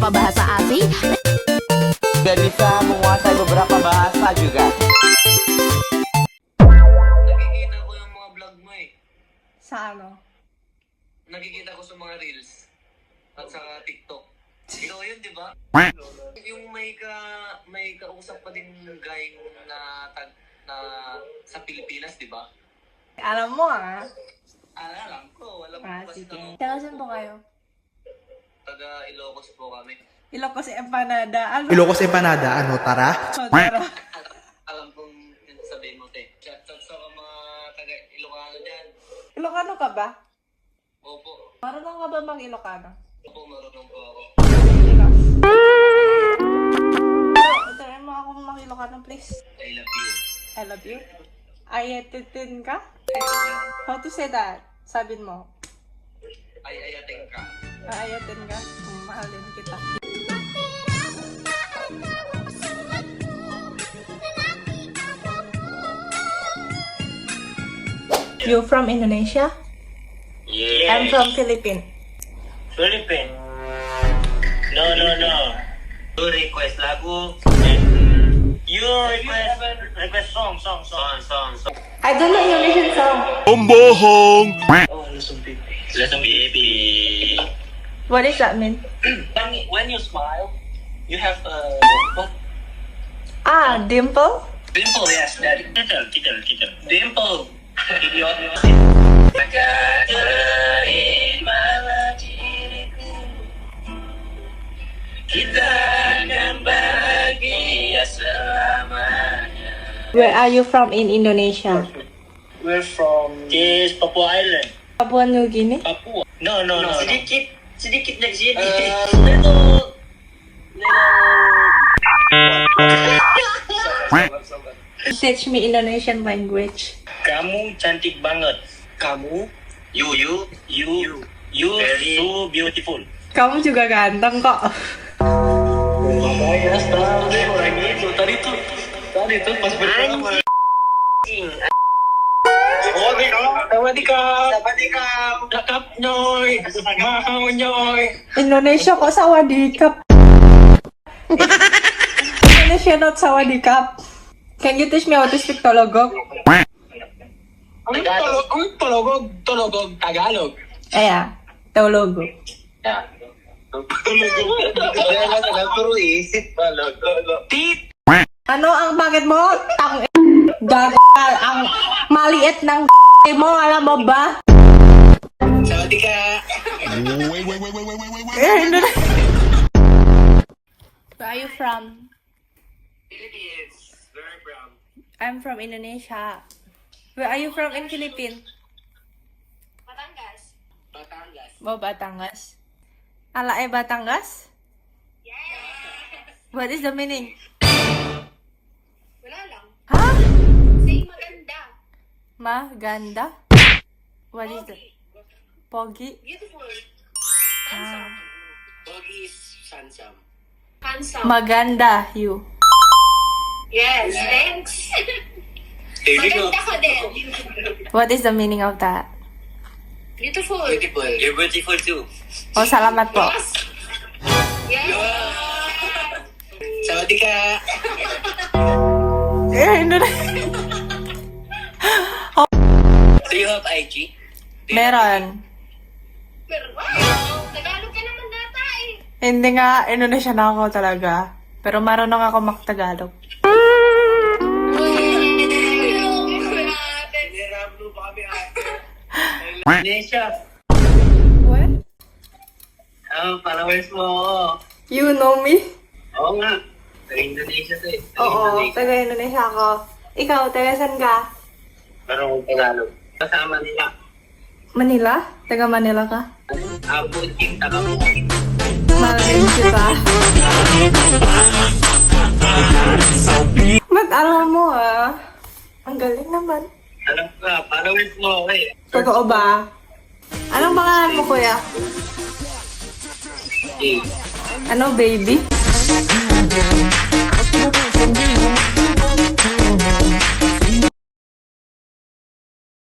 beberapa bahasa asing dan bisa menguasai beberapa bahasa juga. Nakikita ko yung mga vlog mo eh. Sa ano? Nakikita ko sa mga reels. At sa TikTok. Ikaw yun, di ba? Yung may kausap pa din guy na sa Pilipinas, di ba? Alam mo Alam ko, alam ko kasi sige. Taga saan po kayo? taga Ilocos po kami. Ilocos Empanada. Ano? Ilocos Empanada, ano, tara? Tara. Alam kong yun sabihin mo, te. Shout sa mga taga Ilocano dyan. Ilocano ka ba? Opo. Marunong ka ba mang Ilocano? Opo, marunong po ako. Try mo ako mang Ilocano, please. I love you. I love you. Ayetitin ka? How to say that? Sabin mo. Ayating ka. Ayatin ka? Mahalin kita. You from Indonesia? Yes. I'm from Philippines. Philippines. No. You request lagu and you request song. I don't know Indonesian song. Oh, Lasong baby. What does that mean? When you smile, you have a Dimple? dimple. Yes, that. Title. Dimple. Idiot. Kita akan bahagia selamanya. Where are you from in Indonesia? We're from this Papua Island. Papua New Guinea? Papua. No. Sedikit dari sini. Teach me Indonesian language. Kamu cantik banget. Kamu. You very so beautiful. Kamu juga ganteng kok. Makanya tahu deh orang itu. Tadi tuh pas pertama. Sawadikap. Dakap nyoy. Mau nyoy. Indonesia kok sawadikap? Indonesia not sawadikap. Can you teach me how to speak Tologog? Tologog, Tagalog. Yeah, Tologog. Ya. Ano ang bakit mo? Ang maliit ng mo, alam mo ba? Sawadika. Where are you from? Philippines. Very proud. I'm from Indonesia. Where are you from in Philippines? Batangas. Oh, Batangas. Ala Batangas? Yes! What is the meaning? Wala lang. Ha? Say maganda. Maganda? What is the... Pogi? Beautiful. Ah. Pogi is handsome. Handsome. Maganda, you. Yes, thanks. Maganda ka din. What is the meaning of that? Beautiful. Beautiful. You're beautiful too. Oh, salamat po. Yes. Sawadika. Hindi na. Do you have IG? Meron. Pero wow, Tagalog ka naman data eh. Hindi nga, Indonesia na ako talaga. Pero marunong ako mag-Tagalog. Indonesia. What? Followers mo. You know me? Oo nga. Sa Indonesia to eh. Oo, taga Indonesia ako. Ikaw, taga saan ka? Parang Tagalog. Kasama nila. Manila? Taga Manila ka? Abuting Tagalog. Mahal din kita. Ba't alam mo Ang galing naman. Alam ko nga, followers mo eh. Totoo ba? Anong pangalan mo, kuya? Eh. Ano, baby?